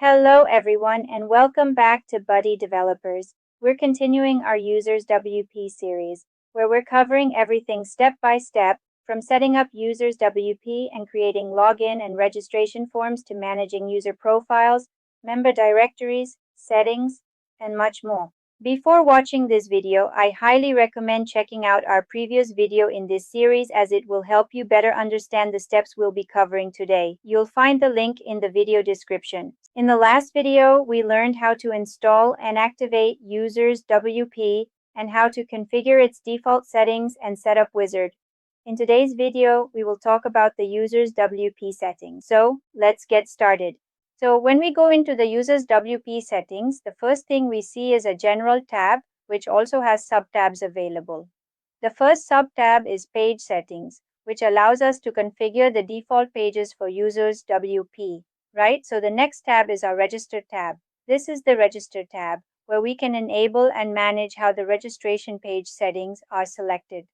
Hello everyone and welcome back to BuddyDevelopers. We're continuing our UsersWP series where we're covering everything step by step from setting up UsersWP and creating login and registration forms to managing user profiles, member directories, settings, and much more. Before watching this video, I highly recommend checking out our previous video in this series as it will help you better understand the steps we'll be covering today. You'll find the link in the video description. In the last video, we learned how to install and activate UsersWP and how to configure its default settings and setup wizard. In today's video, we will talk about the UsersWP settings. So let's get started. So when we go into the UsersWP settings, the first thing we see is a general tab, which also has sub-tabs available. The first sub-tab is page settings, which allows us to configure the default pages for UsersWP, right? So the next tab is our register tab. This is the register tab, where we can enable and manage how the registration page settings are selected.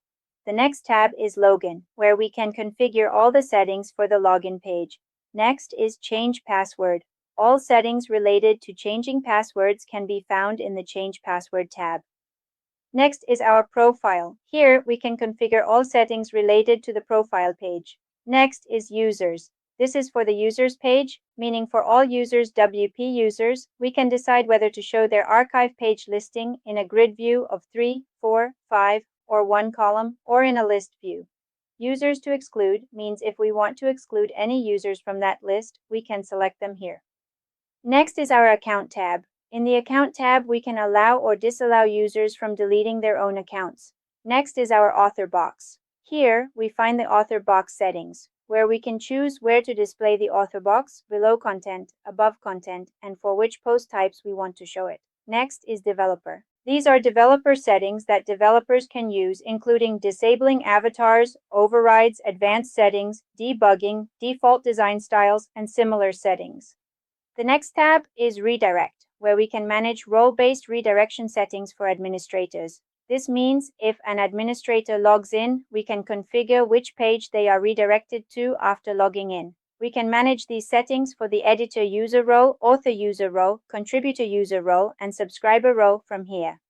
The next tab is login, where we can configure all the settings for the login page. Next is Change Password. All settings related to changing passwords can be found in the Change Password tab. Next is our Profile. Here we can configure all settings related to the profile page. Next is Users. This is for the Users page, meaning for all UsersWP users, we can decide whether to show their archive page listing in a grid view of 3, 4, 5, or 1 column, or in a list view. Users to exclude means if we want to exclude any users from that list, we can select them here. Next is our Account tab. In the Account tab, we can allow or disallow users from deleting their own accounts. Next is our Author box. Here, we find the Author box settings, where we can choose where to display the Author box, below content, above content, and for which post types we want to show it. Next is Developer. These are developer settings that developers can use, including disabling avatars, overrides, advanced settings, debugging, default design styles, and similar settings. The next tab is Redirect, where we can manage role-based redirection settings for administrators. This means if an administrator logs in, we can configure which page they are redirected to after logging in. We can manage these settings for the editor user role, author user role, contributor user role, and subscriber role from here.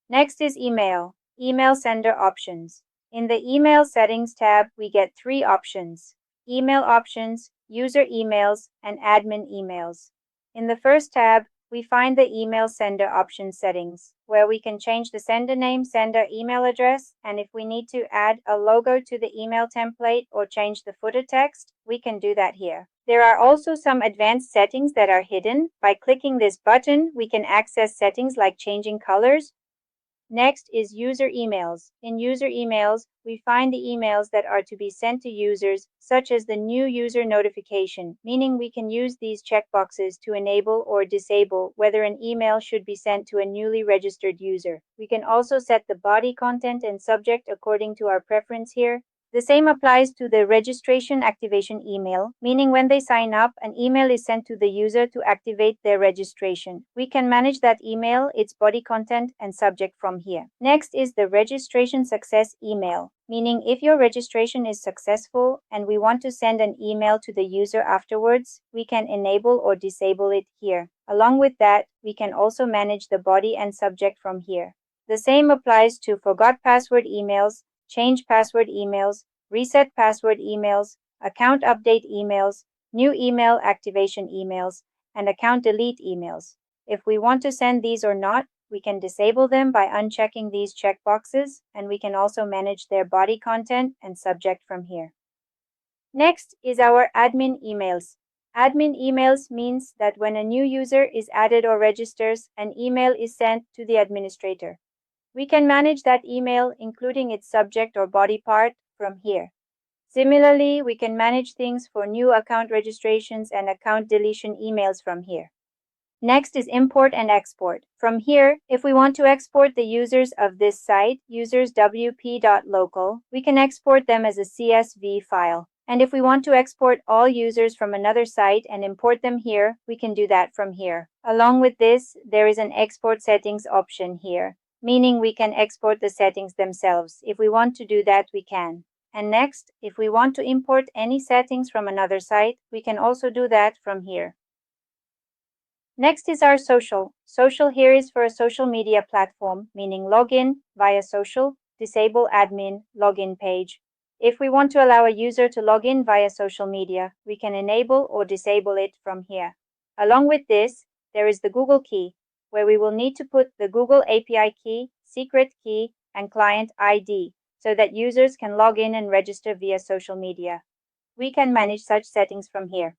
Next is Email, Email Sender Options. In the Email Settings tab, we get 3 options: Email Options, User Emails, and Admin Emails. In the first tab, we find the Email Sender Options settings, where we can change the sender name, sender email address, and if we need to add a logo to the email template or change the footer text, we can do that here. There are also some advanced settings that are hidden. By clicking this button, we can access settings like changing colors. Next is User Emails. In User Emails, we find the emails that are to be sent to users, such as the new user notification, meaning we can use these checkboxes to enable or disable whether an email should be sent to a newly registered user. We can also set the body content and subject according to our preference here. The same applies to the registration activation email, meaning when they sign up, an email is sent to the user to activate their registration. We can manage that email, its body content, and subject from here. Next is the registration success email, meaning if your registration is successful and we want to send an email to the user afterwards, we can enable or disable it here. Along with that, we can also manage the body and subject from here. The same applies to forgot password emails, change password emails, reset password emails, account update emails, new email activation emails, and account delete emails. If we want to send these or not, we can disable them by unchecking these checkboxes, and we can also manage their body content and subject from here. Next is our admin emails. Admin emails means that when a new user is added or registers, an email is sent to the administrator. We can manage that email, including its subject or body part, from here. Similarly, we can manage things for new account registrations and account deletion emails from here. Next is Import and Export. From here, if we want to export the users of this site, userswp.local, we can export them as a CSV file. And if we want to export all users from another site and import them here, we can do that from here. Along with this, there is an Export Settings option here, meaning we can export the settings themselves. If we want to do that, we can. And next, if we want to import any settings from another site, we can also do that from here. Next is our social. Social here is for a social media platform, meaning login via social, disable admin login page. If we want to allow a user to log in via social media, we can enable or disable it from here. Along with this, there is the Google key, where we will need to put the Google API key, secret key, and client ID so that users can log in and register via social media. We can manage such settings from here.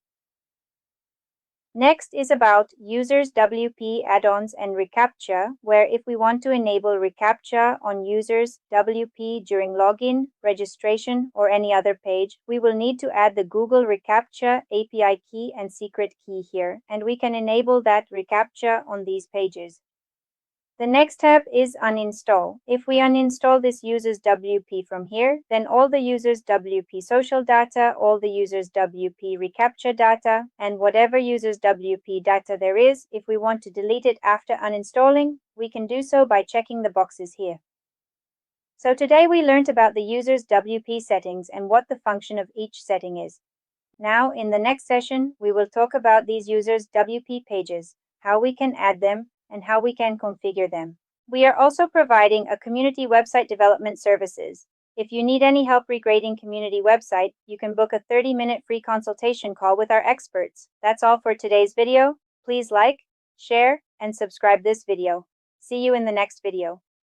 Next is about UsersWP add-ons and reCAPTCHA, where if we want to enable reCAPTCHA on UsersWP during login, registration, or any other page, we will need to add the Google reCAPTCHA API key and secret key here, and we can enable that reCAPTCHA on these pages. The next tab is Uninstall. If we uninstall this UsersWP from here, then all the UsersWP social data, all the UsersWP reCAPTCHA data, and whatever UsersWP data there is, if we want to delete it after uninstalling, we can do so by checking the boxes here. So today we learned about the UsersWP settings and what the function of each setting is. Now, in the next session, we will talk about these UsersWP pages, how we can add them, and how we can configure them. We are also providing a community website development services. If you need any help regrading community website, you can book a 30-minute free consultation call with our experts. That's all for today's video. Please like, share, and subscribe this video. See you in the next video.